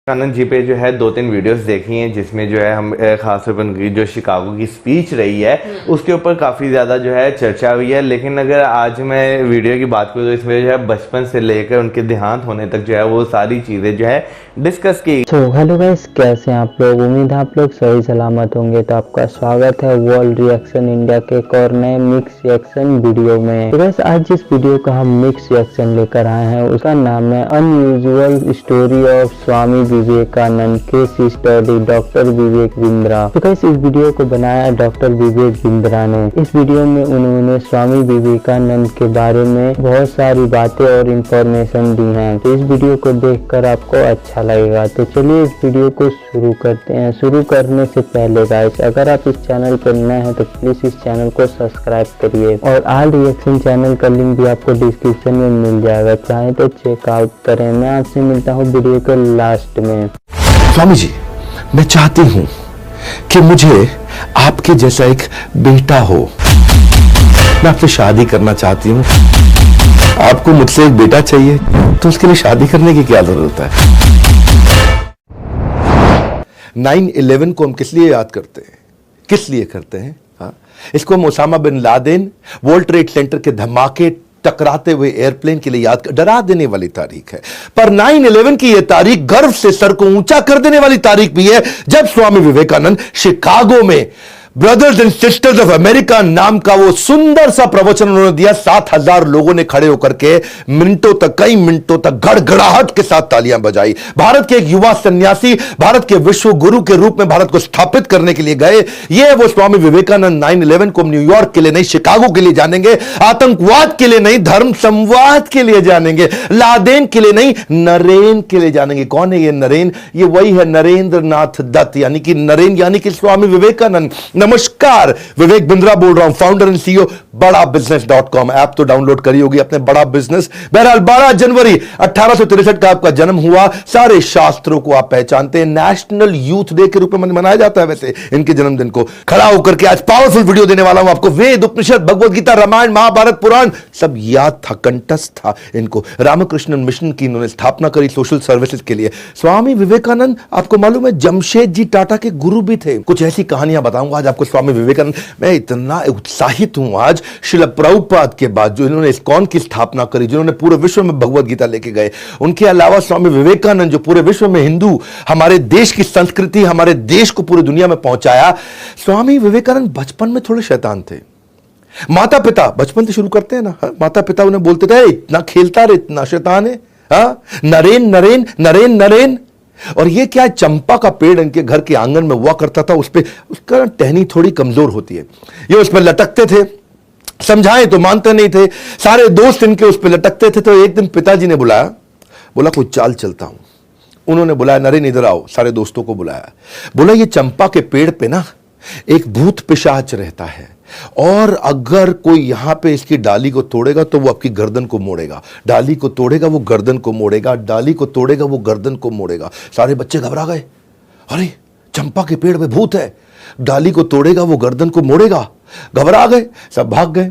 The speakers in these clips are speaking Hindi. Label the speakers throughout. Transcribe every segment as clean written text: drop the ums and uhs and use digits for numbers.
Speaker 1: आनंद जी पे जो है 2-3 वीडियोस देखी हैं जिसमें जो है हम खास तौर पर उनकी जो शिकागो की स्पीच रही है उसके ऊपर काफ़ी ज़्यादा जो है चर्चा हुई है। लेकिन अगर आज मैं वीडियो की बात करूँ तो इसमें जो है बचपन से लेकर उनके देहांत होने तक जो है वो सारी चीज़ें जो है डिस्कस की।
Speaker 2: तो हेलो गाइस, कैसे हैं आप लोग। उम्मीद है आप लोग सही सलामत होंगे। तो आपका स्वागत है वर्ल्ड रिएक्शन इंडिया के एक और नए मिक्स रिएक्शन वीडियो में। तो गाइस आज जिस वीडियो का हम मिक्स रिएक्शन लेकर आए हैं उसका नाम है unusual story of Swami Vivekananda के स्टडी डॉक्टर विवेक बिंद्रा। तो गाइस इस वीडियो को बनाया डॉक्टर विवेक बिंद्रा ने। इस वीडियो में उन्होंने स्वामी विवेकानंद के बारे में बहुत सारी बातें और इंफॉर्मेशन दी हैं। तो इस वीडियो को देखकर आपको अच्छा लगेगा। तो चलिए इस वीडियो को शुरू करते हैं। शुरू करने से पहले गाइस अगर आप इस चैनल पर नए हैं तो प्लीज इस चैनल को सब्सक्राइब करिए और ऑल रिएक्शन चैनल का लिंक भी आपको डिस्क्रिप्शन में मिल जाएगा, चाहे तो चेकआउट करें। मैं आपसे मिलता हूँ वीडियो के लास्ट में।
Speaker 3: स्वामी जी, मैं चाहती हूं कि मुझे आपके जैसा एक बेटा हो। मैं आपसे शादी करना चाहती हूं। आपको मुझसे एक बेटा चाहिए तो उसके लिए शादी करने की क्या जरूरत है। 9/11 को हम किस लिए याद करते हैं, किस लिए करते हैं? हाँ, इसको हम Osama bin Laden, World Trade Center के धमाके, टकराते हुए एयरप्लेन के लिए याद कर, डरा देने वाली तारीख है। पर 9/11 की यह तारीख गर्व से सर को ऊंचा कर देने वाली तारीख भी है, जब स्वामी विवेकानंद शिकागो में brothers and sisters of America नाम का वो सुंदर सा प्रवचन उन्होंने दिया। 7,000 लोगों ने खड़े होकर के मिनटों तक, कई मिनटों तक गड़गड़ाहट के साथ तालियां बजाई। भारत के एक युवा सन्यासी भारत के विश्व गुरु के रूप में भारत को स्थापित करने के लिए गए। ये वो स्वामी विवेकानंद 9/11 को हम न्यूयॉर्क के लिए नहीं, शिकागो के लिए जानेंगे। आतंकवाद के लिए नहीं, धर्म संवाद के लिए जानेंगे। लादेन के लिए नहीं, नरेन के लिए जानेंगे। कौन है ये नरेन? ये वही है नरेंद्र नाथ दत्त, यानी कि नरेन यानी कि स्वामी विवेकानंद। नमस्कार, विवेक बिंद्रा बोल रहा हूं, फाउंडर एंड सीईओ बड़ाबिजनेस.com। ऐप तो डाउनलोड करी होगी अपने बड़ा बिजनेस। बहरहाल 12 जनवरी 1863 का आपका जन्म हुआ। सारे शास्त्रों को आप पहचानते हैं। नेशनल यूथ डे के रूप में मनाया जाता है वैसे इनके जन्मदिन को। खड़ा होकर के आज पावरफुल वीडियो देने वाला हूं आपको। वेद, उपनिषद, भगवत गीता, रामायण, महाभारत, पुराण सब याद था, कंठस्थ था इनको। रामकृष्ण मिशन की इन्होंने स्थापना करी सोशल सर्विसेज के लिए। स्वामी विवेकानंद आपको मालूम है जमशेद जी टाटा के गुरु भी थे। कुछ ऐसी कहानियां बताऊंगा आज आपको स्वामी विवेकानंद। मैं इतना उत्साहित हूं आज श्रील प्रभुपाद के बाद, जो इन्होंने इस्कॉन की स्थापना करी, जिन्होंने पूरे विश्व में भगवत गीता लेके गए। उनके अलावा स्वामी विवेकानंद जो पूरे विश्व में हिंदू, हमारे देश की संस्कृति, हमारे देश को पूरी दुनिया में पहुंचाया। स्वामी विवेकानंद बचपन में थोड़े शैतान थे। माता पिता, बचपन से शुरू करते हैं ना, माता पिता उन्हें बोलते थे इतना खेलता रहे, इतना शैतान है, नरेन नरेन नरेन नरेन। और ये क्या, चंपा का पेड़ इनके घर के आंगन में हुआ करता था, उस पे उसका टहनी थोड़ी कमजोर होती है, ये उस पर लटकते थे। समझाएं तो मानते नहीं थे। सारे दोस्त इनके उस पर लटकते थे। तो एक दिन पिताजी ने बुलाया, बोला कोई चाल चलता हूं। उन्होंने बुलाया, नरेन इधर आओ, सारे दोस्तों को बुलाया। बोला ये चंपा के पेड़ पे ना एक भूत पिशाच रहता है, और अगर कोई यहां पे इसकी डाली को तोड़ेगा तो वो आपकी गर्दन को मोड़ेगा, डाली को तोड़ेगा वो गर्दन को मोड़ेगा, डाली को तोड़ेगा वो गर्दन को मोड़ेगा। सारे बच्चे घबरा गए, अरे चंपा के पेड़ पे भूत है, डाली को तोड़ेगा वो गर्दन को मोड़ेगा। घबरा गए, सब भाग गए।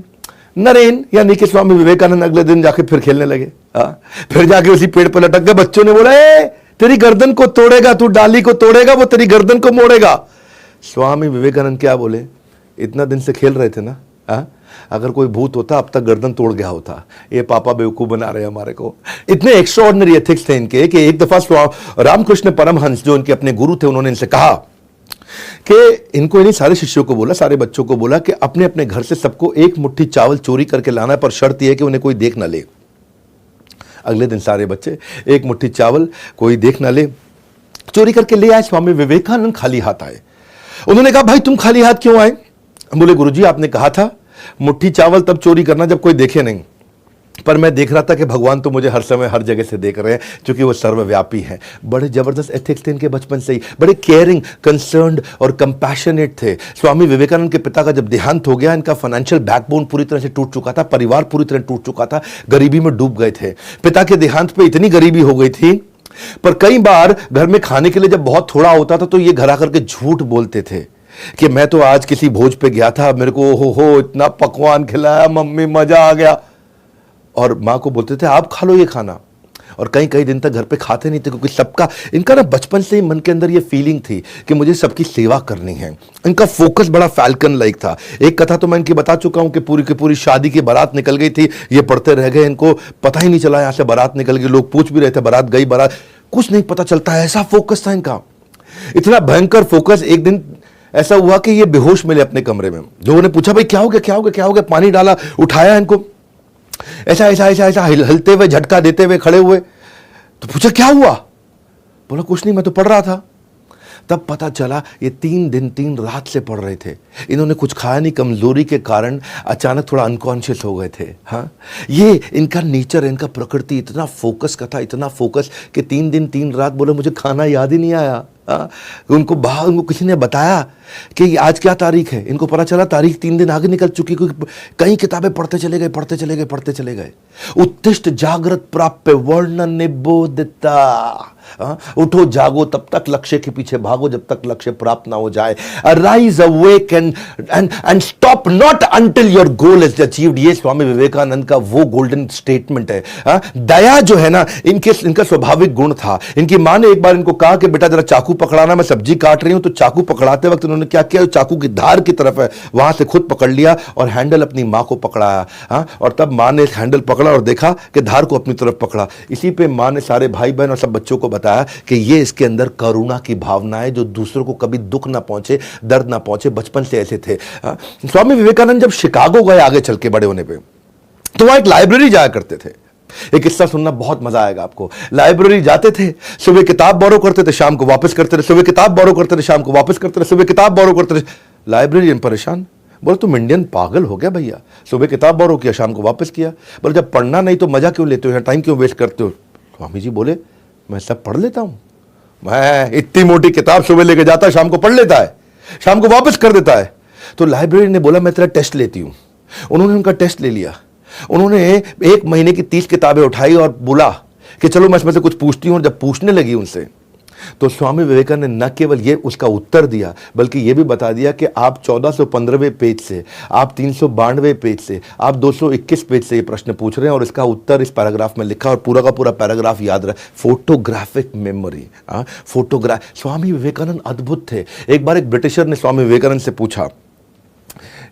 Speaker 3: नरेन यानी कि स्वामी विवेकानंद अगले दिन जाके फिर खेलने लगे। फिर जाके उसी पेड़ पर लटक गए। बच्चों ने बोला तेरी गर्दन को तोड़ेगा, तू डाली को तोड़ेगा वो तेरी गर्दन को मोड़ेगा। स्वामी विवेकानंद क्या बोले, इतना दिन से खेल रहे थे ना, अगर कोई भूत होता अब तक गर्दन तोड़ गया होता। ये पापा बेवकूफ बना रहे हैं हमारे को। इतने एक्स्ट्राऑर्डिनरी एथिक्स थे इनके कि एक दफा रामकृष्ण परमहंस जो इनके अपने गुरु थे, उन्होंने इनसे कहा कि इनको, इन्हीं सारे शिष्यों को बोला, सारे बच्चों को बोला कि अपने अपने घर से सबको एक मुट्ठी चावल चोरी करके लाना है, पर शर्त यह है कि उन्हें कोई देख ना ले। अगले दिन सारे बच्चे एक मुट्ठी चावल, कोई देख ना ले, चोरी करके ले आए। स्वामी विवेकानंद खाली हाथ आए। उन्होंने कहा भाई तुम खाली हाथ क्यों आए? बोले गुरुजी आपने कहा था मुट्ठी चावल तब चोरी करना जब कोई देखे नहीं, पर मैं देख रहा था कि भगवान तो मुझे हर समय हर जगह से देख रहे हैं, क्योंकि वो सर्वव्यापी हैं। बड़े जबरदस्त एथिक्स थे इनके बचपन से ही, बड़े केयरिंग, कंसर्न्ड और कंपैशनेट थे। स्वामी विवेकानंद के पिता का जब देहांत हो गया, इनका फाइनेंशियल बैकबोन पूरी तरह से टूट चुका था, परिवार पूरी तरह टूट चुका था, गरीबी में डूब गए थे। पिता के देहांत पे इतनी गरीबी हो गई थी, पर कई बार घर में खाने के लिए जब बहुत थोड़ा होता था तो ये घर आकर के झूठ बोलते थे कि मैं तो आज किसी भोज पे गया था, मेरे को हो इतना पकवान खिलाया मम्मी, मजा आ गया। और मां को बोलते थे आप खा लो ये खाना। और कई कई दिन तक घर पे खाते नहीं थे, क्योंकि सबका इनका ना बचपन से ही मन के अंदर ये फीलिंग थी कि मुझे सबकी सेवा करनी है। इनका फोकस बड़ा फैल्कन लाइक था। एक कथा तो मैं इनकी बता चुका हूं कि पूरी की पूरी शादी की बारात निकल गई थी, ये पढ़ते रह गए, इनको पता ही नहीं चला यहां से बारात निकल गई। लोग पूछ भी रहे थे बारात गई, बारात कुछ नहीं पता चलता, ऐसा फोकस था इनका, इतना भयंकर फोकस। एक दिन ऐसा हुआ कि ये बेहोश मिले अपने कमरे में। लोगों ने पूछा भाई क्या हो गया, क्या हो गया, क्या हो गया? पानी डाला, उठाया इनको, ऐसा ऐसा ऐसा ऐसा हिलते हुए, झटका देते हुए खड़े हुए। तो पूछा क्या हुआ? बोला कुछ नहीं, मैं तो पढ़ रहा था। तब पता चला ये 3 दिन 3 रात से पढ़ रहे थे। इन्होंने कुछ खाया नहीं, कमजोरी के कारण अचानक थोड़ा अनकॉन्शियस हो गए थे। हाँ, ये इनका नेचर, इनका प्रकृति इतना फोकस का था, इतना फोकस कि 3 दिन 3 रात बोले मुझे खाना याद ही नहीं आया। उनको बाहर उनको किसी ने बताया कि आज क्या तारीख है, इनको पता चला तारीख 3 दिन आगे निकल चुकी, क्योंकि कई किताबें पढ़ते चले गए, पढ़ते चले गए, पढ़ते चले गए। उत्तिष्ठ जागृत प्राप्य वर्ण निबोधता, उठो जागो तब तक लक्ष्य के पीछे भागो जब तक लक्ष्य प्राप्त ना हो जाए। Arise awake and stop not until your goal is achieved. ये स्वामी विवेकानंद का वो गोल्डन स्टेटमेंट है। दया जो है ना, इनका स्वाभाविक गुण था। इनकी मां ने एक बार इनको कहा कि बेटा जरा चाकू पकड़ाना, मैं सब्जी काट रही हूं। तो चाकू पकड़ाते वक्त उन्होंने क्या किया, चाकू की धार की तरफ है वहां से खुद पकड़ लिया और हैंडल अपनी मां को पकड़ाया। और तब मां ने हैंडल पकड़ा और देखा कि धार को अपनी तरफ पकड़ा। इसी पे मां ने सारे भाई बहन और सब बच्चों को बताया कि ये इसके अंदर करुणा की भावना है, जो दूसरों को कभी दुख ना पहुंचे, दर्द ना पहुंचे, बचपन से ऐसे थे। स्वामी विवेकानंद जब शिकागो गए आगे चल के बड़े होने पे, तो वहां एक लाइब्रेरी जाया करते थे। एक किस्सा सुनना बहुत मजा आएगा आपको। लाइब्रेरी जाते थे, सुबह किताब बोरो करते थे, शाम को वापस करते थे, सुबह किताब बोरो करते थे, शाम को वापस करते थे, सुबह किताब बोरो करते थे। लाइब्रेरियन परेशान, बोले तुम इंडियन पागल हो गया भैया, सुबह किताब बोरो किया, शाम को वापस किया। बोले जब पढ़ना नहीं तो मजा क्यों लेते हो, टाइम क्यों वेस्ट करते हो? स्वामी जी बोले मैं सब पढ़ लेता हूं, मैं इतनी मोटी किताब सुबह लेके जाता है, शाम को पढ़ लेता है, शाम को वापस कर देता है। तो लाइब्रेरी ने बोला मैं तेरा टेस्ट लेती हूं। उन्होंने उनका टेस्ट ले लिया। उन्होंने 1 महीने की 30 किताबें उठाई और बोला कि चलो मैं इसमें से कुछ पूछती हूं। और जब पूछने लगी उनसे, तो स्वामी विवेकानंद ने न केवल ये उसका उत्तर दिया, बल्कि ये भी बता दिया कि आप 1415वें पेज से, आप 392वें पेज से, आप 221 पेज से ये प्रश्न पूछ रहे हैं और इसका उत्तर इस पैराग्राफ में लिखा और पूरा का पूरा पैराग्राफ याद रहा। फोटोग्राफिक मेमोरी, स्वामी विवेकानंद अद्भुत थे। एक बार एक ब्रिटिशर ने स्वामी विवेकानंद से पूछा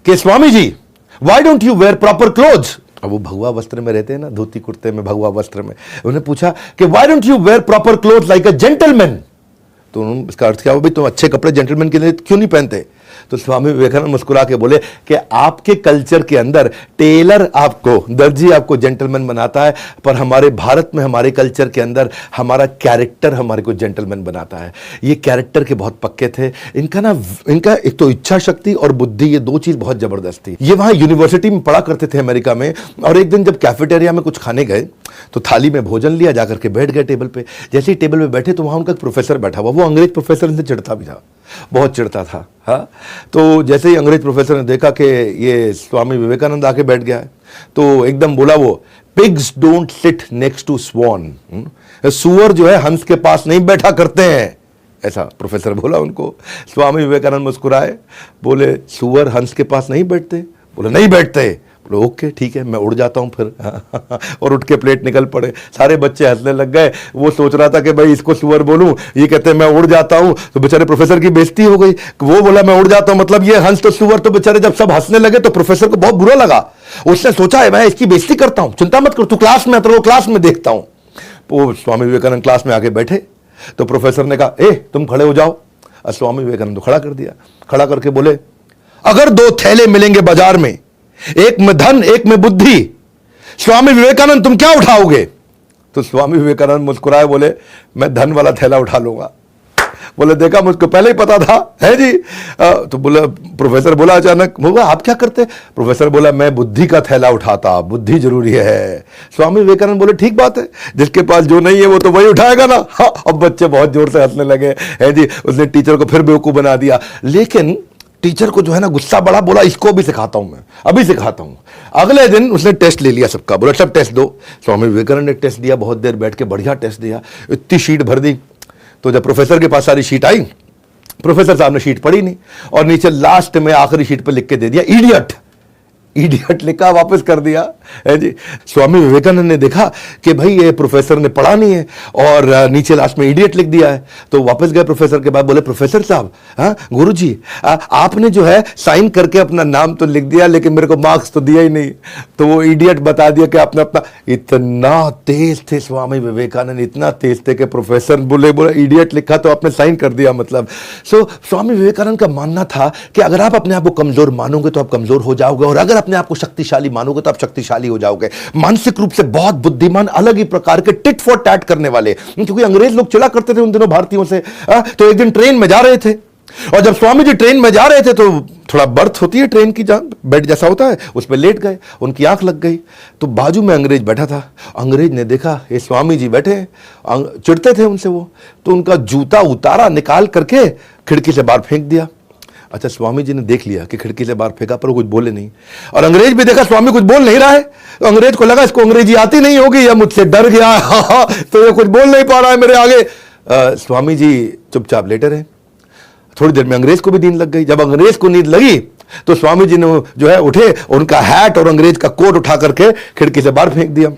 Speaker 3: कि Swami ji why don't you wear proper clothes? अब वो भगवा वस्त्र में रहते हैं ना, धोती कुर्ते में, भगवा वस्त्र में। उन्होंने पूछा कि why don't you wear proper clothes like a gentleman? तो उन्होंने इसका अर्थ क्या हुआ, भाई तुम अच्छे कपड़े जेंटलमैन के लिए क्यों नहीं पहनते? तो स्वामी विवेकानंद मुस्कुरा के बोले कि आपके कल्चर के अंदर टेलर आपको, दर्जी आपको जेंटलमैन बनाता है, पर हमारे भारत में, हमारे कल्चर के अंदर हमारा कैरेक्टर हमारे को जेंटलमैन बनाता है। ये कैरेक्टर के बहुत पक्के थे। इनका एक तो इच्छा शक्ति और बुद्धि, ये 2 चीज बहुत जबरदस्त थी। ये वहां यूनिवर्सिटी में पढ़ा करते थे अमेरिका में। और एक दिन जब कैफेटेरिया में कुछ खाने गए तो थाली में भोजन लिया, जाकर के बैठ गए टेबल पे। जैसे ही टेबल पे बैठे तो वहां उनका एक प्रोफेसर बैठा हुआ। वो अंग्रेज प्रोफेसर इनसे चिढ़ता भी था, बहुत चिढ़ता था। हाँ, तो जैसे ही अंग्रेज प्रोफेसर ने देखा कि ये स्वामी विवेकानंद आके बैठ गया है, तो एकदम बोला वो, pigs don't sit next to swan. सुअर जो है हंस के पास नहीं बैठा करते हैं, ऐसा प्रोफेसर बोला उनको। स्वामी विवेकानंद मुस्कुराए, बोले सुअर हंस के पास नहीं बैठते? बोले नहीं बैठते। बोले ओके ठीक है, मैं उड़ जाता हूं फिर। और उठ के प्लेट निकल पड़े। सारे बच्चे हंसने लग गए। वो सोच रहा था कि भाई इसको सुअर बोलूं, ये कहते हैं मैं उड़ जाता हूं, तो बेचारे प्रोफेसर की बेइज्जती हो गई। वो बोला मैं उड़ जाता हूं, मतलब ये हंस तो सुअर। तो बेचारे जब सब हंसने लगे तो प्रोफेसर को बहुत बुरा लगा। उसने सोचा है मैं इसकी बेइज्जती करता हूं, चिंता मत कर, तू क्लास में, तो वो क्लास में देखता हूं। वो स्वामी विवेकानंद क्लास में आके बैठे तो प्रोफेसर ने कहा ए तुम खड़े हो जाओ। और स्वामी विवेकानंद को खड़ा कर दिया। खड़ा करके बोले अगर 2 थैले मिलेंगे बाजार में, एक में धन एक में बुद्धि, स्वामी विवेकानंद तुम क्या उठाओगे? तो स्वामी विवेकानंद मुस्कुराए, बोले मैं धन वाला थैला उठा लूंगा। बोले देखा, मुझको पहले ही पता था, है जी। तो बोला, प्रोफेसर बोला अचानक, बोला आप क्या करते? प्रोफेसर बोला मैं बुद्धि का थैला उठाता, बुद्धि जरूरी है। स्वामी विवेकानंद बोले ठीक बात है, जिसके पास जो नहीं है वो तो वही उठाएगा ना। हाँ, अब बच्चे बहुत जोर से हंसने लगे, है जी। उसने टीचर को फिर बेवकूफ बना दिया। लेकिन टीचर को जो है ना गुस्सा बड़ा, बोला इसको भी सिखाता हूं, मैं अभी सिखाता हूं। अगले दिन उसने टेस्ट ले लिया सबका, बोला सब टेस्ट दो। स्वामी विवेकानंद ने टेस्ट दिया, बहुत देर बैठ के बढ़िया टेस्ट दिया, इतनी शीट भर दी। तो जब प्रोफेसर के पास सारी शीट आई, प्रोफेसर साहब ने शीट पढ़ी नहीं और नीचे लास्ट में आखिरी शीट पर लिख के दे दिया इडियट। इडियट लिखा, वापस कर दिया। है जी। स्वामी विवेकानंद ने देखा कि भाई ये प्रोफेसर ने पढ़ा नहीं है और नीचे लास्ट में इडियट लिख दिया है, तो वापस गए प्रोफेसर के पास, बोले प्रोफेसर साहब, हाँ गुरुजी, आपने जो है साइन करके अपना नाम तो लिख दिया लेकिन मेरे को मार्क्स तो दिया ही नहीं। तो वो इडियट बता दिया कि आपने अपना, इतना तेज थे स्वामी विवेकानंद, इतना तेज थे कि प्रोफेसर बोले इडियट लिखा तो आपने साइन कर दिया मतलब। सो स्वामी विवेकानंद का मानना था कि अगर आप अपने आप को कमजोर मानोगे तो आप कमजोर हो जाओगे, और अगर अपने आप को शक्तिशाली मानोगे तो आप शक्तिशाली हो जाओगे। मानसिक रूप से बहुत बुद्धिमान, अलग ही प्रकार के टिट फॉर टैट करने वाले, क्योंकि अंग्रेज लोग चिढ़ा करते थे उन दिनों भारतीयों से। तो एक दिन ट्रेन में जा रहे थे, और जब स्वामी जी ट्रेन में जा रहे थे तो थोड़ा बर्थ होती है ट्रेन की, जहां बेड जैसा होता है, उस पर लेट गए, उनकी आंख लग गई। तो बाजू में अंग्रेज बैठा था, अंग्रेज ने देखा ये स्वामी जी बैठे, चिढ़ते थे उनसे वो, तो उनका जूता उतारा, निकाल करके खिड़की से बाहर फेंक दिया। अच्छा, स्वामी जी ने देख लिया कि खिड़की से बाहर फेंका, पर वो कुछ बोले नहीं, और अंग्रेज भी देखा स्वामी कुछ बोल नहीं रहा है, तो अंग्रेज को लगा इसको अंग्रेजी आती नहीं होगी या मुझसे डर गया तो ये कुछ बोल नहीं पा रहा है मेरे आगे। स्वामी जी चुपचाप लेटे रहे। थोड़ी देर में अंग्रेज को भी नींद लग गई। जब अंग्रेज को नींद लगी तो स्वामी जी ने जो है उठे, उनका हैट और अंग्रेज का कोट उठा करके खिड़की से बाहर फेंक दिया।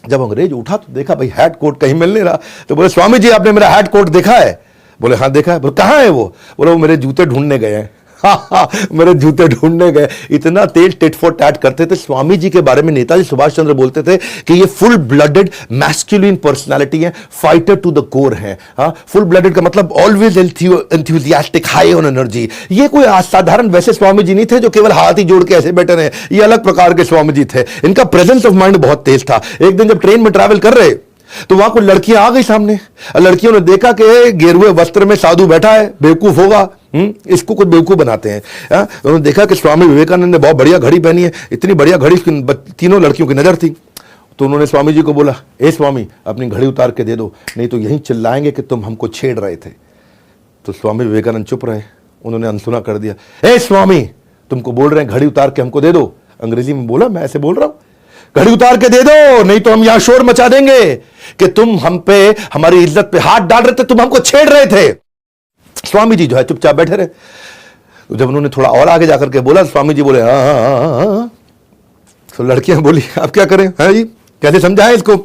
Speaker 3: जब अंग्रेज उठा तो देखा भाई हैट कोट कहीं मिल नहीं रहा, तो बोले स्वामी जी आपने मेरा हैट कोट देखा है? बोले हाँ देखा है। बोले कहाँ है वो? बोले वो मेरे जूते ढूंढने गए हैं। मेरे जूते ढूंढने गए। इतना तेज टिट फॉर टैट करते थे। स्वामी जी के बारे में नेताजी सुभाष चंद्र बोलते थे कि ये फुल ब्लडेड मैस्कुलिन पर्सनालिटी है, फाइटर टू द कोर है। फुल ब्लडेड का मतलब always enthusiastic, high on energy. ये कोई असाधारण वैसे स्वामी जी नहीं थे जो केवल हाथ ही जोड़ के ऐसे बैठे रहे, ये अलग प्रकार के स्वामी जी थे। इनका प्रेजेंस ऑफ माइंड बहुत तेज था। एक दिन जब ट्रेन में ट्रैवल कर रहे तो वहां कोई लड़कियां आ गई सामने। लड़कियों ने देखा कि गेरुए वस्त्र में साधु बैठा है, बेवकूफ होगा, इसको कुछ बेवकूफ बनाते हैं। उन्होंने देखा कि स्वामी विवेकानंद ने बहुत बढ़िया घड़ी पहनी है, इतनी बढ़िया घड़ी तीनों लड़कियों की नजर थी। तो उन्होंने स्वामी जी को बोला, ए स्वामी अपनी घड़ी उतार के दे दो, नहीं तो यहीं चिल्लाएंगे कि तुम हमको छेड़ रहे थे। तो स्वामी विवेकानंद चुप रहे। उन्होंने अनसुना कर दिया, ए स्वामी तुमको बोल रहे हैं घड़ी उतार के हमको दे दो। अंग्रेजी में बोला, मैं ऐसे बोल रहा हूं, घड़ी उतार के दे दो, नहीं तो हम यहां शोर मचा देंगे कि तुम हम पे, हमारी इज्जत पे हाथ डाल रहे थे, तुम हमको छेड़ रहे थे। स्वामी जी जो है चुपचाप बैठे रहे। तो जब उन्होंने थोड़ा और आगे जाकर के बोला, स्वामी जी बोले हाँ। तो लड़कियां बोली आप क्या करें, हाँ जी कैसे समझाएं इसको?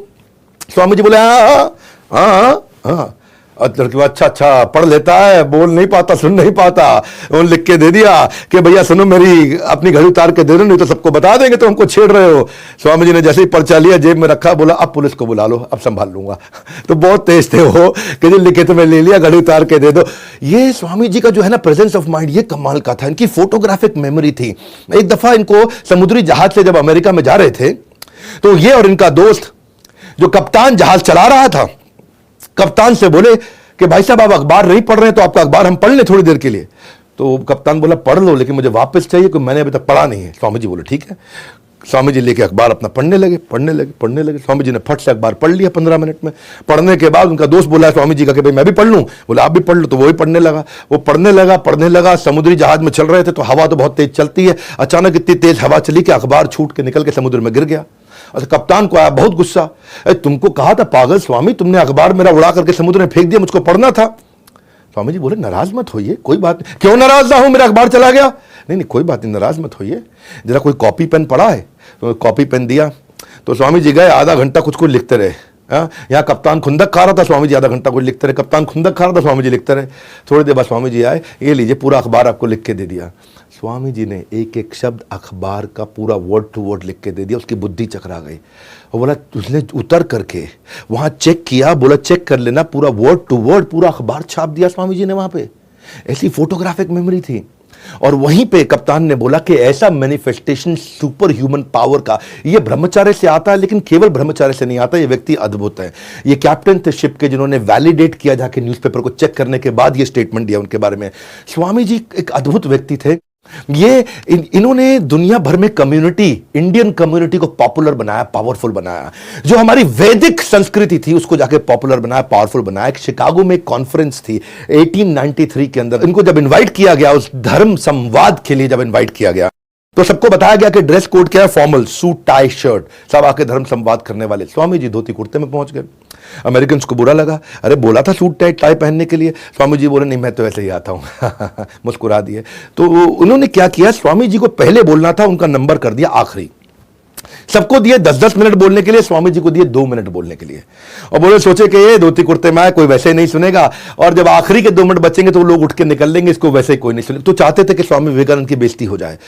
Speaker 3: स्वामी जी बोले हाँ। और लड़की अच्छा पढ़ लेता है, बोल नहीं पाता, सुन नहीं पाता। उन्होंने लिख के दे दिया कि भैया सुनो, मेरी अपनी घड़ी उतार के दे दो, नहीं तो सबको बता देंगे तो हमको छेड़ रहे हो। स्वामी जी ने जैसे ही पर्चा लिया, जेब में रखा, बोला अब पुलिस को बुला लो, अब संभाल लूंगा। तो बहुत तेज थे वो कि जो लिखे तो मैं ले लिया, घड़ी उतार के दे दो। ये स्वामी जी का जो है ना प्रेजेंस ऑफ माइंड, ये कमाल का था। इनकी फोटोग्राफिक मेमोरी थी। एक दफा इनको समुद्री जहाज से जब अमेरिका में जा रहे थे, तो ये और इनका दोस्त जो कप्तान जहाज चला रहा था, कप्तान से बोले कि भाई साहब आप अखबार नहीं पढ़ रहे हैं तो आपका अखबार हम पढ़ लें थोड़ी देर के लिए। तो कप्तान बोला पढ़ लो, लेकिन मुझे वापस चाहिए क्योंकि मैंने अभी तक पढ़ा नहीं है। स्वामी जी बोले ठीक है। स्वामी जी लेके अखबार अपना पढ़ने लगे। स्वामी जी ने फट से अखबार पढ़ लिया 15 मिनट में। पढ़ने के बाद उनका दोस्त बोला स्वामी जी का कि भाई मैं भी पढ़ लूं। बोला आप भी पढ़ लो। तो वो भी पढ़ने लगा। समुद्री जहाज में चल रहे थे तो हवा तो बहुत तेज चलती है। अचानक इतनी तेज हवा चली कि अखबार छूट के निकल के समुद्र में गिर गया। अच्छा, कप्तान को आया बहुत गुस्सा, तुमको कहा था पागल स्वामी, तुमने अखबार मेरा उड़ा करके समुद्र में फेंक दिया, मुझको पढ़ना था। स्वामी जी बोले नाराज मत होइए, कोई बात नहीं। क्यों नाराज ना हूं, मेरा अखबार चला गया। नहीं कोई बात नहीं, नाराज मत होइए, जरा कोई कॉपी पेन पड़ा है? तो कॉपी पेन दिया। तो स्वामी जी गए, आधा घंटा कुछ लिखते रहे। यहाँ कप्तान खुंदक खा रहा था, स्वामी जी आधा घंटा कुछ लिखते रहे। कप्तान खुंदक खा रहा था, स्वामी जी लिखते रहे। थोड़ी देर बाद स्वामी जी आए, ये लीजिए पूरा अखबार आपको लिख के दे दिया। स्वामी जी ने एक एक शब्द अखबार का पूरा वर्ड टू वर्ड लिख के दे दिया। उसकी बुद्धि चकरा गई। और बोला उसने उतर करके वहां चेक किया, बोला चेक कर लेना, पूरा वर्ड टू वर्ड पूरा अखबार छाप दिया स्वामी जी ने वहां पे। ऐसी फोटोग्राफिक मेमोरी थी। और वहीं पे कप्तान ने बोला कि ऐसा मैनिफेस्टेशन सुपर ह्यूमन पावर का ये ब्रह्मचार्य से आता है, लेकिन केवल ब्रह्मचार्य से नहीं आता। ये व्यक्ति अद्भुत है। ये कैप्टन थे शिप के, जिन्होंने वैलिडेट किया जाके न्यूज़पेपर को चेक करने के बाद ये स्टेटमेंट दिया उनके बारे में। स्वामी जी एक अद्भुत व्यक्ति थे। ये इन्होंने दुनिया भर में कम्युनिटी, इंडियन कम्युनिटी को पॉपुलर बनाया, पावरफुल बनाया। जो हमारी वैदिक संस्कृति थी उसको जाके पॉपुलर बनाया, पावरफुल बनाया। शिकागो में एक कॉन्फ्रेंस थी 1893 के अंदर। इनको जब इनवाइट किया गया, उस धर्म संवाद के लिए जब इनवाइट किया गया, तो सबको बताया गया कि ड्रेस कोड क्या है, फॉर्मल सूट टाई शर्ट, सब आके धर्म संवाद करने वाले। स्वामी जी धोती कुर्ते में पहुंच गए। अमेरिकन को बुरा लगा, अरे बोला था सूट टाई पहनने के लिए। स्वामी जी बोले नहीं मैं तो ऐसे ही आता हूं। मुस्कुरा दिए। तो उन्होंने क्या किया, स्वामी जी को पहले बोलना था, उनका नंबर कर दिया आखिरी। सबको दिए 10-10 मिनट बोलने के लिए, स्वामी जी को दिए 2 मिनट बोलने के लिए। और बोले सोचे कि ये धोती कुर्ते में आए, कोई वैसे ही नहीं सुनेगा, और जब आखिरी के 2 मिनट बचेंगे तो लोग उठ के निकल लेंगे, इसको वैसे ही कोई नहीं सुनेगा। तो चाहते थे कि स्वामी विवेकानंद की बेइज्जती हो जाए।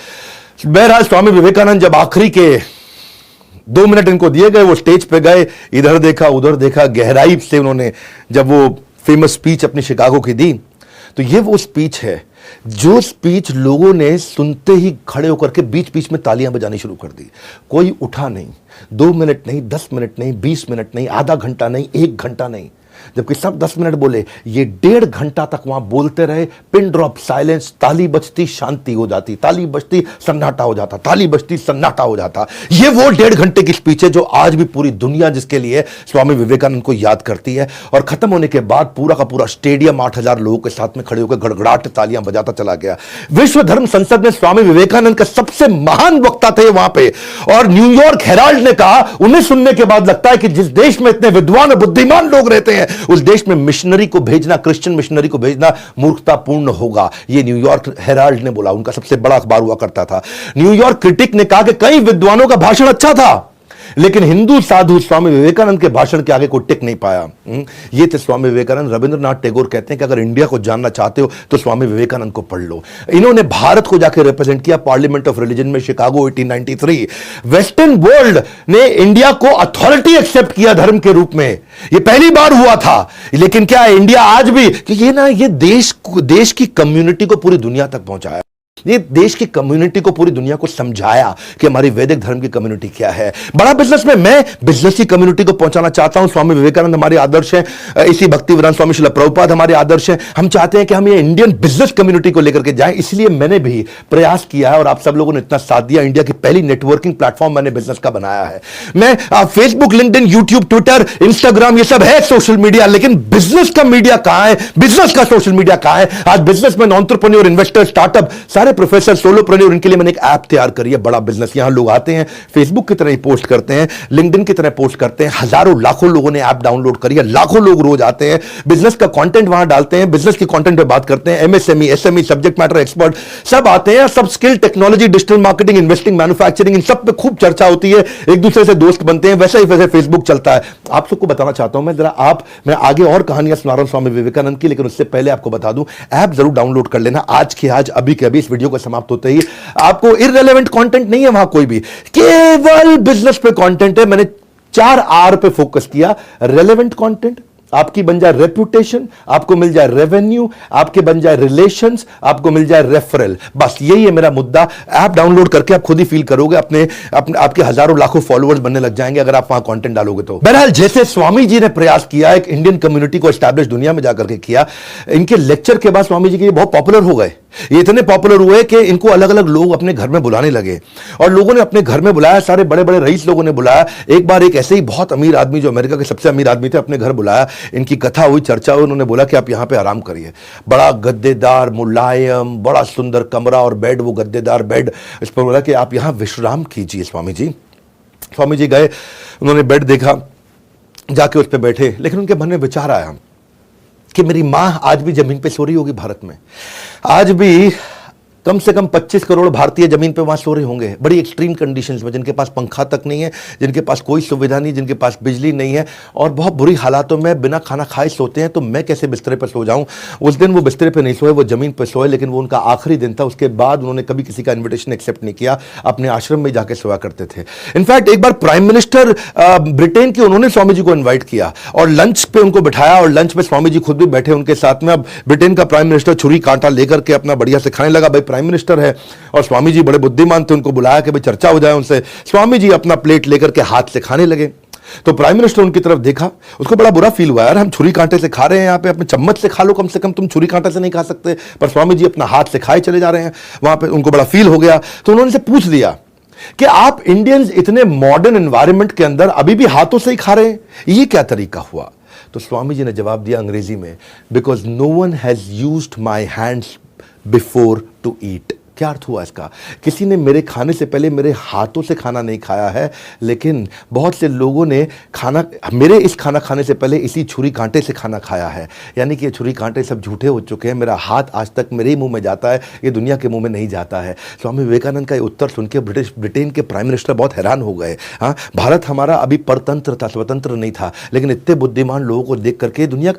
Speaker 3: बहरहाल स्वामी विवेकानंद जब आखिरी के 2 मिनट इनको दिए गए, वो स्टेज पे गए, इधर देखा उधर देखा, गहराई से उन्होंने जब वो फेमस स्पीच अपनी शिकागो की दी, तो ये वो स्पीच है जो स्पीच लोगों ने सुनते ही खड़े होकर के बीच बीच में तालियां बजानी शुरू कर दी। कोई उठा नहीं, 2 मिनट नहीं, 10 मिनट नहीं, 20 मिनट नहीं, आधा घंटा नहीं, 1 घंटा नहीं, जबकि सब 10 मिनट बोले, ये 1.5 घंटा तक वहां बोलते रहे। पिन ड्रॉप साइलेंस, ताली बजती शांति हो जाती, ताली बजती सन्नाटा हो जाता, ताली बजती सन्नाटा हो जाता। ये वो 1.5 घंटे की स्पीच है जो आज भी पूरी दुनिया जिसके लिए स्वामी विवेकानंद को याद करती है। और खत्म होने के बाद पूरा का पूरा स्टेडियम 8,000 लोगों के साथ में खड़े होकर गड़गड़ाहट तालियां बजाता चला गया। विश्व धर्म संसद में स्वामी विवेकानंद का सबसे महान वक्ता थे वहां पे, और न्यूयॉर्क हेराल्ड ने कहा, उन्हें सुनने के बाद लगता है कि जिस देश में इतने विद्वान और बुद्धिमान लोग रहते हैं, उस देश में मिशनरी को भेजना, क्रिश्चियन मिशनरी को भेजना मूर्खतापूर्ण होगा। यह न्यूयॉर्क हेराल्ड ने बोला, उनका सबसे बड़ा अखबार हुआ करता था। न्यूयॉर्क क्रिटिक ने कहा कि कई विद्वानों का भाषण अच्छा था, लेकिन हिंदू साधु स्वामी विवेकानंद के भाषण के आगे कोई टिक नहीं पाया। ये थे स्वामी विवेकानंद। रविंद्रनाथ टैगोर कहते हैं कि अगर इंडिया को जानना चाहते हो तो स्वामी विवेकानंद को पढ़ लो। इन्होंने भारत को जाकर रिप्रेजेंट किया पार्लियामेंट ऑफ रिलीजन में, शिकागो 1893। वेस्टर्न वर्ल्ड ने इंडिया को अथॉरिटी एक्सेप्ट किया धर्म के रूप में, ये पहली बार हुआ था। लेकिन क्या है, इंडिया आज भी ये देश की कम्युनिटी को पूरी दुनिया तक पहुंचाया, ये देश की कम्युनिटी को पूरी दुनिया को समझाया कि हमारी वैदिक धर्म की कम्युनिटी क्या है। बड़ा बिजनेस में मैं बिजनेस की कम्युनिटी को पहुंचाना चाहता हूं। स्वामी विवेकानंद हमारे आदर्श हैं, इसी भक्तिवेदांत स्वामी श्रील प्रभुपाद हमारे आदर्श हैं। हम चाहते हैं कि हम ये इंडियन बिजनेस कम्युनिटी को लेकर के जाएं, इसलिए मैंने भी प्रयास किया है और आप सब लोगों ने इतना साथ दिया। इंडिया की पहली नेटवर्किंग प्लेटफॉर्म मैंने बिजनेस का बनाया है। मैं Facebook, LinkedIn, YouTube, Twitter, Instagram, ये सब है सोशल मीडिया, लेकिन बिजनेस का मीडिया कहां है, बिजनेस का सोशल मीडिया कहां है? आज बिजनेसमैन, एंटरप्रेन्योर, इन्वेस्टर, स्टार्टअप, सारे प्रोफेसर, सोलोप्रेन्योर, इनके लिए मैंने एक ऐप तैयार करी है, बड़ा बिजनेस। यहां लोग आते हैं, फेसबुक की तरह ही पोस्ट करते हैं, लिंक्डइन की तरह पोस्ट करते हैं। हजारों लाखों लोगों ने ऐप डाउनलोड करी है, लाखों लोग रोज आते हैं, बिजनेस का कंटेंट वहां डालते हैं, बिजनेस की कंटेंट पे बात करते हैं। MSME, SME, subject matter expert सब आते हैं, सब skill, technology, digital marketing, investing, manufacturing, इन सब पे खूब चर्चा होती है, एक दूसरे से दोस्त बनते हैं। वैसे ही वैसे फेसबुक चलता है। आप सबको बताना चाहता हूं मैं आगे और कहानियां सुना रहा हूं स्वामी विवेकानंद की, लेकिन उससे पहले आपको बता दूं, ऐप जरूर डाउनलोड कर लेना आज के आज, अभी के अभी, इस वीडियो को समाप्त होते ही। आपको इररिलेवेंट कंटेंट नहीं है वहां कोई भी, केवल बिजनेस पे कंटेंट है। मैंने 4 आर पे फोकस किया। रेलेवेंट कंटेंट, आपकी बन जाए रेपुटेशन, आपको मिल जाए रेवेन्यू, आपके बन जाए रिलेशंस, आपको मिल जाए रेफरल। बस यही है मेरा मुद्दा। ऐप डाउनलोड करके आप खुद ही फील करोगे, आपके हजारों लाखों फॉलोअर्स बनने लग जाएंगे अगर आप वहां कंटेंट डालोगे तो। बहरहाल, जैसे स्वामी जी ने प्रयास किया, एक इंडियन कम्युनिटी को एस्टैब्लिश दुनिया में जाकर के किया, इनके लेक्चर के बाद स्वामी जी के बहुत पॉपुलर हो गए। ये इतने पॉपुलर हुए कि इनको अलग अलग लोग अपने घर में बुलाने लगे, और लोगों ने अपने घर में बुलाया, सारे बड़े बड़े रईस लोगों ने बुलाया। एक बार एक ऐसे ही बहुत अमीर आदमी, जो अमेरिका के सबसे अमीर आदमी थे, अपने घर बुलाया। इनकी कथा हुई, चर्चा हुई, उन्होंने बोला कि आप यहां पे आराम करिए। बड़ा गद्देदार, मुलायम, बड़ा सुंदर कमरा और बेड, वो गद्देदार बेड। इस पर बोला कि आप यहां विश्राम कीजिए स्वामी जी। स्वामी जी गए, उन्होंने बेड देखा, जाके उस पर बैठे, लेकिन उनके मन में विचार आया कि मेरी मां आज भी जमीन पे सो रही होगी भारत में, आज भी कम से कम 25 करोड़ भारतीय जमीन पे वहां सो रहे होंगे, बड़ी एक्सट्रीम कंडीशंस में, जिनके पास पंखा तक नहीं है, जिनके पास कोई सुविधा नहीं, जिनके पास बिजली नहीं है, और बहुत बुरी हालातों में बिना खाना खाए सोते हैं। तो मैं कैसे बिस्तरे पर सो जाऊं? उस दिन वो बिस्तरे पर नहीं सोए, वो जमीन पर सोए, लेकिन वो उनका आखिरी दिन था। उसके बाद उन्होंने कभी किसी का इन्विटेशन एक्सेप्ट नहीं किया, अपने आश्रम में जाकर सोया करते थे। इनफैक्ट एक बार प्राइम मिनिस्टर ब्रिटेन के, उन्होंने स्वामी जी को इन्वाइट किया और लंच पे उनको बिठाया, और लंच में स्वामी जी खुद भी बैठे उनके साथ में। अब ब्रिटेन का प्राइम मिनिस्टर छुरी कांटा लेकर के अपना बढ़िया से खाने लगा। भाई प्राइम मिनिस्टर है, और स्वामी जी बड़े बुद्धिमान थे, उनको बुलाया कि भाई चर्चा हो जाए उनसे। स्वामी जी अपना प्लेट लेकर के हाथ से खाने लगे। तो प्राइम मिनिस्टर उनकी तरफ देखा, उसको बड़ा बुरा फील हुआ, यार हम छुरी कांटे से खा रहे हैं, यहाँ पे अपने चम्मच से खा लो, कम से कम तुम छुरी कांटे से नहीं खा सकते। पर स्वामी जी अपना हाथ से खाए चले जा रहे हैं, वहां पे उनको बड़ा फील हो गया। तो उन्होंने से पूछ लिया कि आप इंडियंस इतने मॉडर्न एनवायरनमेंट के अंदर अभी भी हाथों से ही खा रहे हैं, ये क्या तरीका हुआ? तो स्वामी जी ने जवाब दिया अंग्रेजी में, because no one has used my hands before to eat. क्या अर्थ हुआ इसका? किसी ने मेरे खाने से पहले मेरे हाथों से खाना नहीं खाया है, लेकिन बहुत से लोगों ने मेरे इस खाना खाने से पहले इसी छुरी कांटे से खाना खाया है। यानी कि ये छुरी कांटे सब झूठे हो चुके हैं। मेरा हाथ आज तक मेरे ही मुंह में जाता है, ये दुनिया के मुंह में नहीं जाता है। स्वामी विवेकानंद का ये उत्तर सुन के ब्रिटेन के प्राइम मिनिस्टर बहुत हैरान हो गए। हाँ, भारत हमारा अभी परतंत्र था, स्वतंत्र नहीं था, लेकिन इतने बुद्धिमान लोगों को देख करके दुनिया,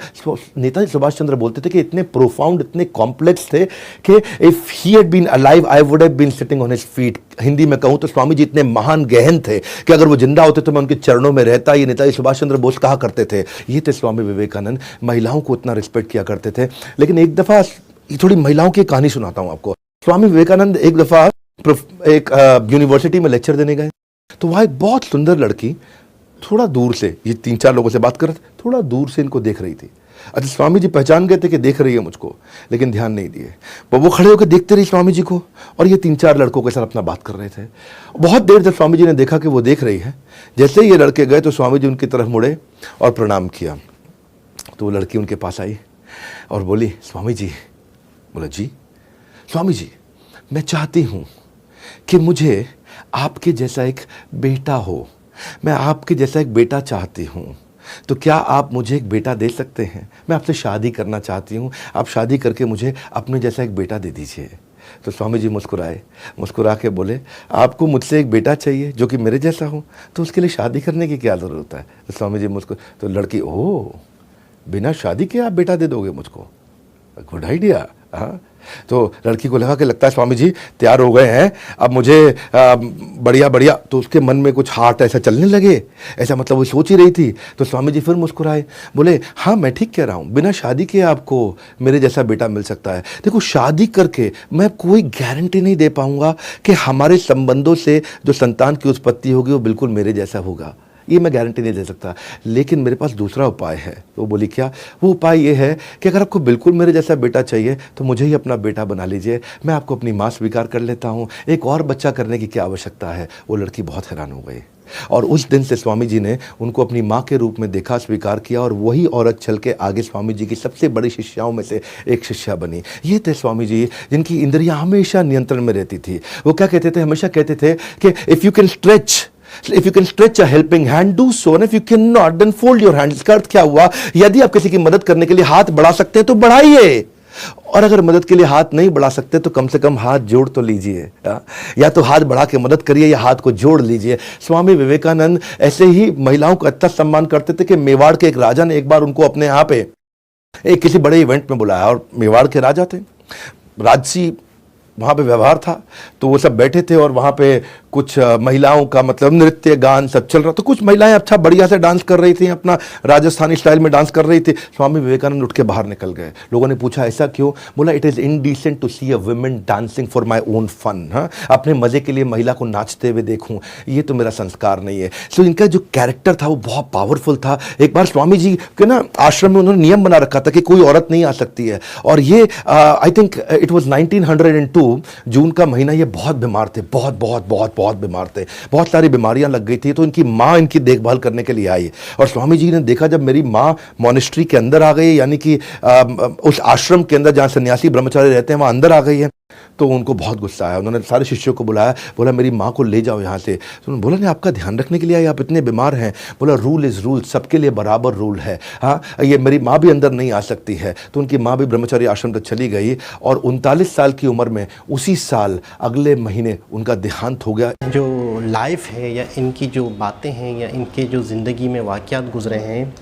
Speaker 3: नेताजी सुभाष चंद्र बोलते थे कि इतने प्रोफाउंड, इतने कॉम्प्लेक्स थे कि if he had been alive I would have been sitting on his feet. Hindi में कहूं तो स्वामी जी इतने महान गहन थे कि अगर वो जिंदा होते तो मैं उनके चरणों में रहता। ये नेताजी सुभाष चंद्र बोस कहा करते थे। ये थे स्वामी विवेकानंद। महिलाओं को इतना रिस्पेक्ट किया करते थे। लेकिन एक दफा थोड़ी महिलाओं की कहानी सुनाता हूं आपको। स्वामी विवेकानंद एक दफा एक यूनिवर्सिटी में लेक्चर देने गए, तो वहां एक बहुत सुंदर लड़की थोड़ा दूर से, ये 3-4 लोगों से बात कर रहे थे, थोड़ा दूर से इनको देख रही थी। अच्छा, स्वामी जी पहचान गए थे कि देख रही है मुझको, लेकिन ध्यान नहीं दिए। वो खड़े होकर देखते रही स्वामी जी को, और ये 3-4 लड़कों के साथ अपना बात कर रहे थे। बहुत देर तक स्वामी जी ने देखा कि वो देख रही है। जैसे ही ये लड़के गए तो स्वामी जी उनकी तरफ मुड़े और प्रणाम किया। तो वो लड़की उनके पास आई और बोली, स्वामी जी। बोला, जी स्वामी जी, मैं चाहती हूँ कि मुझे आपके जैसा एक बेटा हो। मैं आपके जैसा एक बेटा चाहती हूँ, तो क्या आप मुझे एक बेटा दे सकते हैं? मैं आपसे शादी करना चाहती हूँ, आप शादी करके मुझे अपने जैसा एक बेटा दे दीजिए। तो स्वामी जी मुस्कुराए, मुस्कुरा के बोले, आपको मुझसे एक बेटा चाहिए जो कि मेरे जैसा हो, तो उसके लिए शादी करने की क्या ज़रूरत है? तो स्वामी जी तो लड़की, ओह, बिना शादी के आप बेटा दे दोगे मुझको? Good idea. हाँ, तो लड़की को लगा कि लगता है स्वामी जी तैयार हो गए हैं, अब मुझे बढ़िया बढ़िया। तो उसके मन में कुछ हार्ट ऐसा चलने लगे, ऐसा मतलब वो सोच ही रही थी। तो स्वामी जी फिर मुस्कुराए, बोले, हाँ मैं ठीक कह रहा हूँ, बिना शादी के आपको मेरे जैसा बेटा मिल सकता है। देखो, शादी करके मैं कोई गारंटी नहीं दे पाऊंगा कि हमारे संबंधों से जो संतान की उत्पत्ति होगी वो बिल्कुल मेरे जैसा होगा, ये मैं गारंटी नहीं दे सकता। लेकिन मेरे पास दूसरा उपाय है। वो बोली, क्या? वो उपाय ये है कि अगर आपको बिल्कुल मेरे जैसा बेटा चाहिए तो मुझे ही अपना बेटा बना लीजिए, मैं आपको अपनी माँ स्वीकार कर लेता हूँ, एक और बच्चा करने की क्या आवश्यकता है? वो लड़की बहुत हैरान हो गई, और उस दिन से स्वामी जी ने उनको अपनी माँ के रूप में देखा, स्वीकार किया, और वही औरत चल के आगे स्वामी जी की सबसे बड़ी शिष्याओं में से एक शिष्या बनी। ये थे स्वामी जी जिनकी इंद्रियां हमेशा नियंत्रण में रहती थी। वो क्या कहते थे? हमेशा कहते थे कि if you can stretch a helping hand, do so, and if you cannot, then fold your hand. इसका अर्थ क्या हुआ? यदि आप किसी की मदद करने के लिए हाथ बढ़ा सकते हैं तो बढ़ाइए, और अगर मदद के लिए हाथ नहीं बढ़ा सकते तो कम से कम हाथ जोड़ तो लीजिए। या तो हाथ बढ़ा के मदद करिए या हाथ को जोड़ लीजिए। स्वामी विवेकानंद ऐसे ही महिलाओं का इतना सम्मान करते थे कि मेवाड़ के एक राजा ने एक बार उनको अपने यहाँ पे एक किसी बड़े इवेंट में बुलाया, और मेवाड़ के राजा थे, राजसी वहाँ पे व्यवहार था, तो वो सब बैठे थे, और वहाँ पे कुछ महिलाओं का मतलब नृत्य गान सब चल रहा। तो कुछ महिलाएं अच्छा बढ़िया से डांस कर रही थी, अपना राजस्थानी स्टाइल में डांस कर रही थी। स्वामी विवेकानंद उठ के बाहर निकल गए। लोगों ने पूछा, ऐसा क्यों? बोला, it is indecent to see a women dancing for my own fun. हाँ, अपने मजे के लिए महिला को नाचते हुए देखूं, ये तो मेरा संस्कार नहीं है। सो इनका जो कैरेक्टर था वो बहुत पावरफुल था। एक बार स्वामी जी के ना आश्रम में उन्होंने नियम बना रखा था कि कोई औरत नहीं आ सकती है, और ये आई थिंक इट वॉज 1902 जून का महीना। ये बहुत बीमार थे, बहुत बहुत बहुत बहुत बीमार थे, बहुत सारी बीमारियां लग गई थी। तो इनकी माँ इनकी देखभाल करने के लिए आई, और स्वामी जी ने देखा जब मेरी माँ मॉनेस्ट्री के अंदर आ गई, यानी कि उस आश्रम के अंदर जहाँ सन्यासी ब्रह्मचारी रहते हैं वहाँ अंदर आ गई है, तो उनको बहुत गुस्सा आया। उन्होंने सारे शिष्यों को बुलाया, बोला मेरी माँ को ले जाओ यहाँ से। तो उन्होंने बोला, नहीं, आपका ध्यान रखने के लिए आई, आप इतने बीमार हैं। बोला, रूल इज़ रूल, सबके लिए बराबर रूल है। हाँ, ये मेरी माँ भी अंदर नहीं आ सकती है। तो उनकी माँ भी ब्रह्मचारी आश्रम तक चली गई, और 39 साल की उम्र में उसी साल अगले महीने उनका देहांत हो गया।
Speaker 4: जो लाइफ है या इनकी जो बातें हैं या इनके जो ज़िंदगी में वाक़यात गुजरे हैं,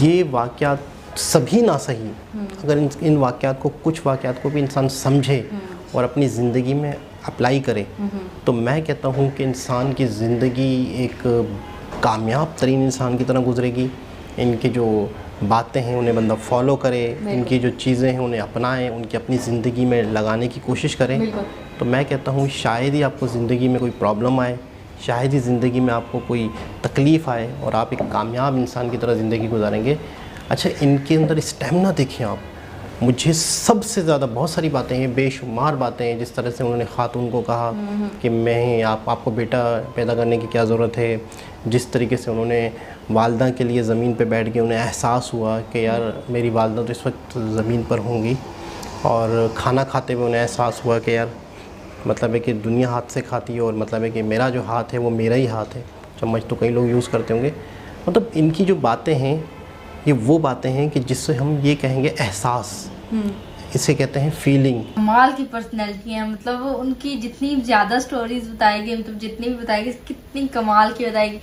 Speaker 4: ये वाक़यात सभी ना सही, अगर इन वाक़यात को, कुछ वाक़यात को भी इंसान समझे और अपनी ज़िंदगी में अप्लाई करे, तो मैं कहता हूँ कि इंसान की ज़िंदगी एक कामयाब तरीन इंसान की तरह गुजरेगी। इनकी जो बातें हैं उन्हें बंदा फॉलो करे, इनकी जो चीज़ें हैं उन्हें अपनाएं, उनकी अपनी ज़िंदगी में लगाने की कोशिश करें। तो मैं कहता हूँ शायद ही आपको ज़िंदगी में कोई प्रॉब्लम आए, शायद ही ज़िंदगी में आपको कोई तकलीफ़ आए, और आप एक कामयाब इंसान की तरह ज़िंदगी गुजारेंगे। अच्छा, इनके अंदर स्टेमिना देखिए आप। मुझे सबसे ज़्यादा बहुत सारी बातें हैं, बेशुमार बातें हैं, जिस तरह से उन्होंने ख़ातून को कहा कि मैं आपको बेटा पैदा करने की क्या ज़रूरत है, जिस तरीके से उन्होंने वालदा के लिए ज़मीन पे बैठ के उन्हें एहसास हुआ कि यार मेरी वालदा तो इस वक्त ज़मीन पर होंगी, और खाना खाते हुए उन्हें एहसास हुआ कि यार मतलब है कि दुनिया हाथ से खाती है और मतलब है कि मेरा जो हाथ है वो मेरा ही हाथ है। चम्मच तो कई लोग यूज़ करते होंगे। मतलब इनकी जो बातें हैं ये वो बातें हैं कि जिससे हम ये कहेंगे एहसास, इसे कहते हैं फीलिंग।
Speaker 5: कमाल की पर्सनैलिटी है, मतलब वो उनकी जितनी ज़्यादा स्टोरीज बताएगी, मतलब जितनी भी बताएगी कितनी कमाल की बताएगी।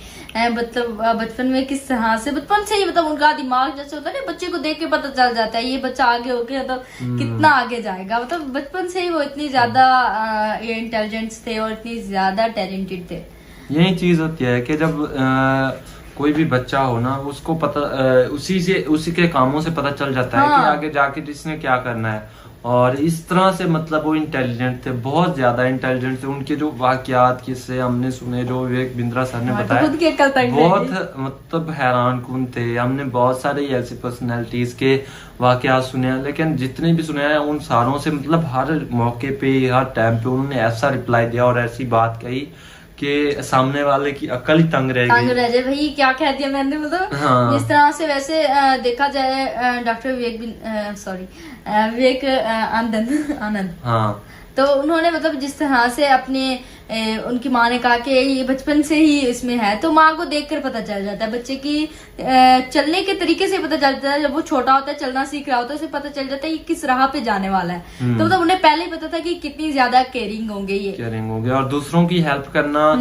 Speaker 5: मतलब बचपन में किस तरह से, बचपन से ही मतलब उनका दिमाग जैसे होता है ना, बच्चे को देख के पता चल जाता है ये बच्चा आगे होके मतलब कितना आगे जाएगा। मतलब बचपन से ही वो इतनी ज़्यादा इंटेलिजेंट थे और इतनी ज़्यादा टैलेंटेड थे।
Speaker 6: यही चीज़ होती है कि जब कोई भी बच्चा हो ना, उसको पता उसी के कामों से पता चल जाता है कि आगे जाके जिसने क्या करना है। और इस तरह से मतलब वो इंटेलिजेंट थे, बहुत ज्यादा इंटेलिजेंट थे। उनके जो वाकयात किस्से हमने सुने, जो विवेक बिंद्रा सर ने बताया, बहुत मतलब हैरान कुन थे। हमने बहुत सारे ऐसी पर्सनैलिटीज के वाकयात सुने हैं, लेकिन जितने भी सुने हैं उन सारों से मतलब हर मौके पे, हर टाइम पे उन्होंने ऐसा रिप्लाई दिया और ऐसी बात कही कि सामने वाले की अकल ही तंग रह जाए
Speaker 5: भाई क्या कह दिया मैंने। मतलब जिस तरह से वैसे देखा जाए डॉक्टर विवेक आनंद,
Speaker 6: हाँ,
Speaker 5: तो उन्होंने मतलब जिस तरह से अपने उनकी माँ ने कहा कि ये बचपन से ही इसमें है, तो माँ को देखकर पता चल जाता है, बच्चे की चलने के तरीके से पता चल जाता है। जब वो छोटा होता है, चलना सीख रहा होता है, उसे पता चल जाता है ये किस राह पे जाने वाला है। तो मतलब उन्हें पहले ही पता था कि कितनी ज्यादा केयरिंग होंगे
Speaker 6: और दूसरों की हेल्प करना,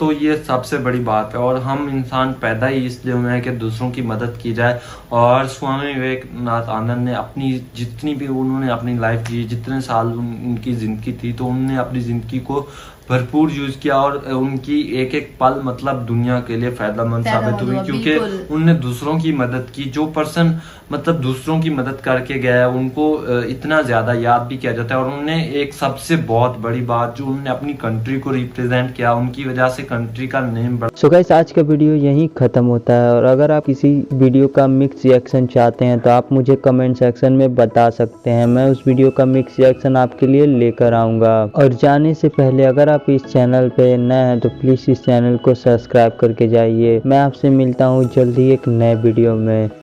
Speaker 6: तो ये सबसे बड़ी बात है। और हम इंसान पैदा ही इसलिए हुए हैं कि दूसरों की मदद की जाए। और स्वामी विवेकानंद आनंद ने अपनी जितनी भी उन्होंने अपनी लाइफ जी, जितने साल उनकी जिंदगी थी, तो उन्होंने अपनी जिंदगी को भरपूर यूज किया और उनकी एक एक पल मतलब दुनिया के लिए फायदेमंद साबित हुई, क्योंकि उनने दूसरों की मदद की। जो पर्सन मतलब दूसरों की मदद करके गया उनको इतना ज्यादा याद भी किया जाता है। और उन्होंने एक सबसे बहुत बड़ी बात, जो उन्होंने अपनी कंट्री को रिप्रेजेंट किया, उनकी वजह से कंट्री का नेम बढ़ा।
Speaker 2: सो गाइस, आज का वीडियो यहीं खत्म होता है। और अगर आप किसी वीडियो का मिक्स रिएक्शन चाहते हैं तो आप मुझे कमेंट सेक्शन में बता सकते हैं, मैं उस वीडियो का मिक्स रिएक्शन आपके लिए लेकर आऊंगा। और जाने से पहले अगर आप इस चैनल पे नए हैं तो प्लीज इस चैनल को सब्सक्राइब करके जाइए। मैं आपसे मिलता हूँ जल्दी एक नए वीडियो में।